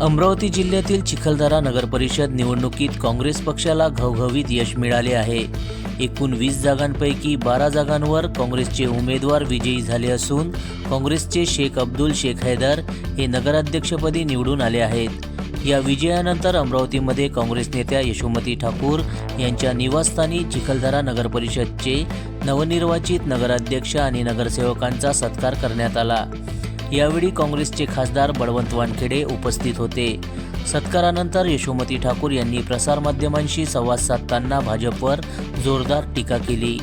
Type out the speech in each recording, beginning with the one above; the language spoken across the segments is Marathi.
अमरावती जिल्ह्यातील चिखलदरा नगरपरिषद निवडणुकीत काँग्रेस पक्षाला घवघवीत यश मिळाले आहे। एकूण 20 जागांपैकी 12 जागांवर काँग्रेसचे उमेदवार विजयी झाले असून काँग्रेसचे शेख अब्दुल शेख हैदर हे नगराध्यक्षपदी निवडून आले आहेत। या विजयानंतर अमरावतीमध्ये काँग्रेस नेत्या यशोमती ठाकूर यांच्या निवासस्थानी चिखलदरा नगरपरिषदचे नवनिर्वाचित नगराध्यक्ष आणि नगरसेवकांचा सत्कार करण्यात आला। यावेळी काँग्रेसचे खासदार बळवंत वानखेडे उपस्थित होते। सत्कारानंतर यशोमती ठाकूर यांनी प्रसारमाध्यमांशी संवाद साधताना भाजपवर जोरदार टीका केली।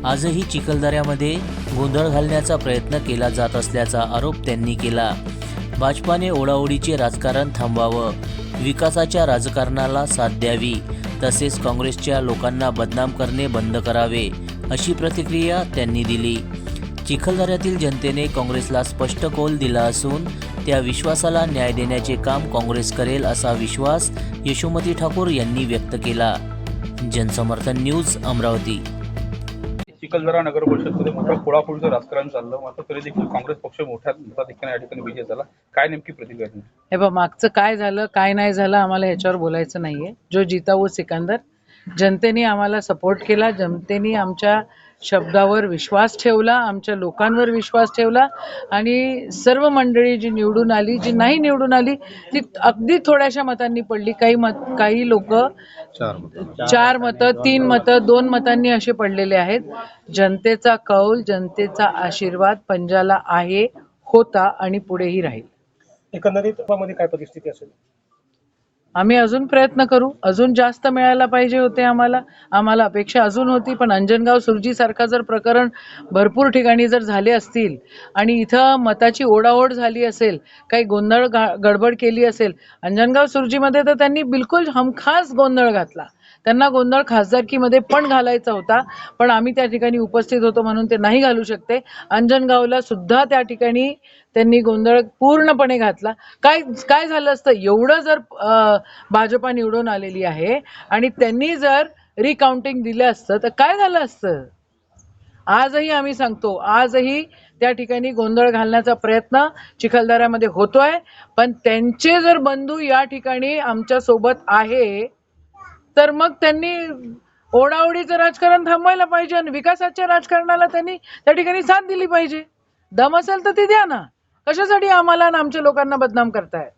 आजही चिखलदऱ्यामध्ये गोंधळ घालण्याचा प्रयत्न केला जात असल्याचा आरोप त्यांनी केला। भाजपाने ओढाओढीचे राजकारण थांबवावं, विकासाच्या राजकारणाला साथ द्यावी, तसेच काँग्रेसच्या लोकांना बदनाम करणे बंद करावे, अशी प्रतिक्रिया त्यांनी दिली। चिखलदऱ्यातील जनतेने काँग्रेसला स्पष्ट कौल दिला असून त्या विश्वासाला न्याय देण्याचे काम काँग्रेस करेल असा विश्वास यशोमती ठाकूर यांनी व्यक्त केला। जनसमर्थन न्यूज, अमरावती। चिखलदरा नगर परिषदमध्ये मोठ्या फोडाफोडीचं राजकारण चाललं, मात्र तरी देखील काँग्रेस पक्ष मोठ्या मताधिक्याने या ठिकाणी विजय झाला। काय नेमकी प्रतिक्रिया आहे? हे बघ, मागचं काय झालं काय नाही झालं आम्हाला ह्याच्यावर बोलायचं नाहीये। जो जीता वो सिकंदर, जनतेने आम्हाला सपोर्ट केला, जनतेने आमच्या शब्दावर विश्वास ठेवला, आमच्या लोकांवर विश्वास ठेवला आणि सर्व मंडळी जी निवडून आली, जी नाही निवडून आली ती अगदी थोड्याशा मतांनी पडली। काही लोक 4 मतं, 3 मतं, 2 मतांनी असे पडलेले आहेत। जनतेचा कौल, जनतेचा आशीर्वाद पंजाला आहे, होता आणि पुढेही राहील। एकंदरीत मध्ये काय परिस्थिती असेल? आम्ही अजून प्रयत्न करू, अजून जास्त मिळायला पाहिजे होते आम्हाला अपेक्षा अजून होती, पण अंजनगाव सुरजी सारखा जर प्रकरण भरपूर ठिकाणी जर झाले असतील आणि इथं मताची ओढाओढ झाली असेल, काही गोंधळ गडबड केली असेल, अंजनगाव सुरजीमध्ये तर त्यांनी बिलकुल हमखास गोंधळ घातला। त्यांना गोंधळ खासदारकीमध्ये पण घालायचा होता, पण आम्ही त्या ठिकाणी उपस्थित होतो म्हणून ते नाही घालू शकते। अंजनगावला सुद्धा त्या ठिकाणी त्यांनी गोंधळ पूर्णपणे घातला। काय झालं असतं, एवढं जर भाजपा निवडून आलेली आहे आणि त्यांनी जर रिकाउंटिंग दिलं असतं तर काय झालं असतं? आजही आम्ही सांगतो, आजही त्या ठिकाणी गोंधळ घालण्याचा प्रयत्न चिखलदऱ्यामध्ये होतोय, पण त्यांचे जर बंधू या ठिकाणी आमच्या सोबत आहे तर मग त्यांनी ओढाओढीचं राजकारण थांबवायला पाहिजे आणि विकासाच्या राजकारणाला त्यांनी त्या ठिकाणी साथ दिली पाहिजे। दम असेल तर ती द्या ना, कशासाठी आम्हाला आणि आमच्या लोकांना बदनाम करताय?